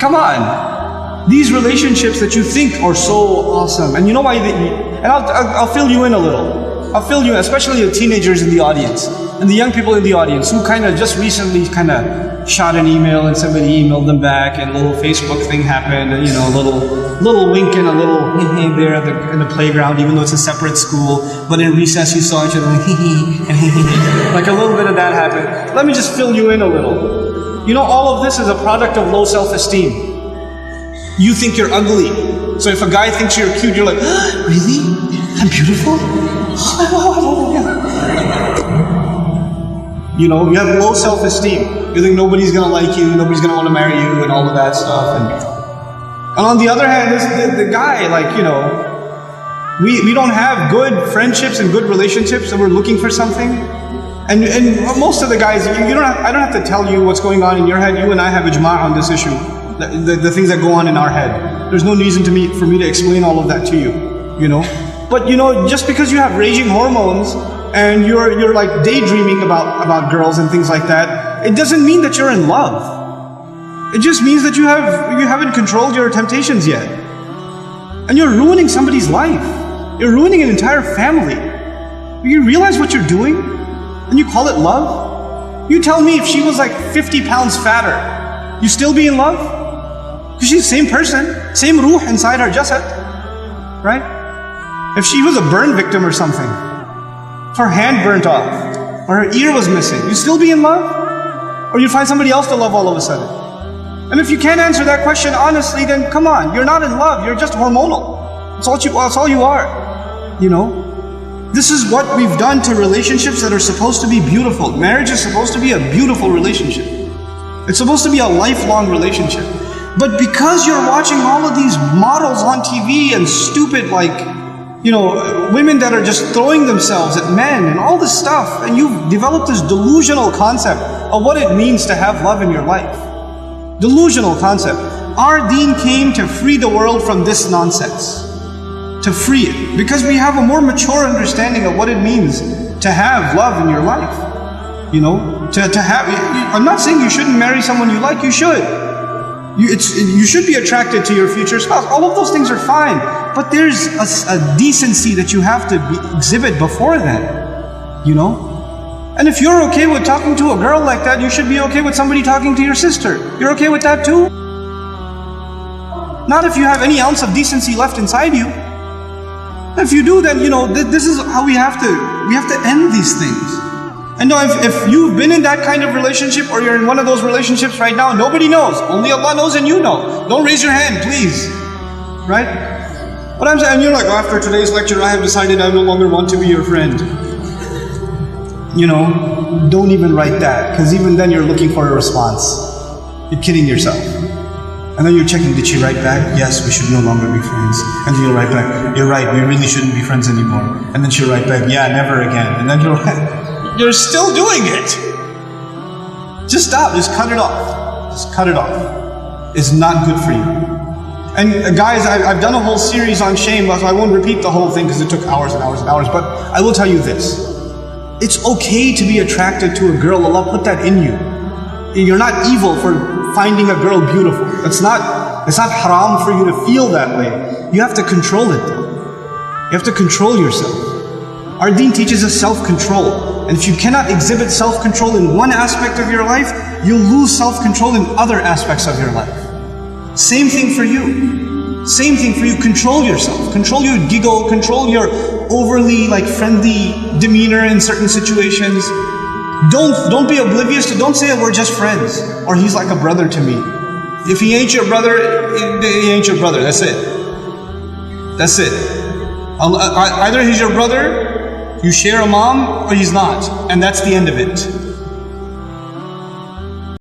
Come on. These relationships that you think are so awesome, and you know why and I'll fill you in a little. I'll fill you in, especially the teenagers in the audience, and the young people in the audience who kind of just recently kind of shot an email and somebody emailed them back and a little Facebook thing happened, and a little wink and a little hee there in the playground, even though it's a separate school, but in recess you saw each other and like a little bit of that happened. Let me just fill you in a little. All of this is a product of low self-esteem. You think you're ugly. So if a guy thinks you're cute, you're like, really? I'm beautiful? You have low self-esteem. You think nobody's going to like you, nobody's going to want to marry you, and all of that stuff. And on the other hand, the guy, we don't have good friendships and good relationships, and we're looking for something. And most of the guys, I don't have to tell you what's going on in your head. You and I have ijma' on this issue. The things that go on in our head. There's no reason for me to explain all of that to you. But just because you have raging hormones and you're like daydreaming about girls and things like that, it doesn't mean that you're in love. It just means that you haven't controlled your temptations yet. And you're ruining somebody's life. You're ruining an entire family. You realize what you're doing? And you call it love? You tell me if she was like 50 pounds fatter, you still be in love? Because she's the same person, same ruh inside her jasad, right? If she was a burn victim or something, if her hand burnt off, or her ear was missing, you still be in love? Or you find somebody else to love all of a sudden? And if you can't answer that question honestly, then come on, you're not in love, you're just hormonal. That's all you are, This is what we've done to relationships that are supposed to be beautiful. Marriage is supposed to be a beautiful relationship. It's supposed to be a lifelong relationship. But because you're watching all of these models on TV and stupid women that are just throwing themselves at men and all this stuff, and you've developed this delusional concept of what it means to have love in your life. Delusional concept. Our deen came to free the world from this nonsense. To free it. Because we have a more mature understanding of what it means to have love in your life. I'm not saying you shouldn't marry someone you like, you should. You should be attracted to your future spouse. All of those things are fine. But there's a decency that you have to exhibit before then. And if you're okay with talking to a girl like that, you should be okay with somebody talking to your sister. You're okay with that too? Not if you have any ounce of decency left inside you. If you do, then this is how we have to end these things. And if you've been in that kind of relationship, or you're in one of those relationships right now, nobody knows. Only Allah knows and you know. Don't raise your hand, please. Right? But I'm saying, you're like, after today's lecture, I have decided I no longer want to be your friend. Don't even write that, because even then you're looking for a response. You're kidding yourself. And then you're checking, did she write back? Yes, we should no longer be friends. And then you'll write back, you're right, we really shouldn't be friends anymore. And then she'll write back, yeah, never again. And then you're still doing it. Just stop, just cut it off. Just cut it off. It's not good for you. And guys, I've done a whole series on shame, so I won't repeat the whole thing because it took hours and hours and hours, but I will tell you this. It's okay to be attracted to a girl. Allah put that in you. You're not evil for finding a girl beautiful. It's not haram for you to feel that way. You have to control it. You have to control yourself. Our deen teaches us self-control. And if you cannot exhibit self-control in one aspect of your life, you'll lose self-control in other aspects of your life. Same thing for you. Same thing for you. Control yourself. Control your giggle. Control your overly friendly demeanor in certain situations. Don't be oblivious to, don't say we're just friends, or he's like a brother to me. If he ain't your brother, he ain't your brother. That's it. That's it. Either he's your brother, you share a mom, or he's not. And that's the end of it.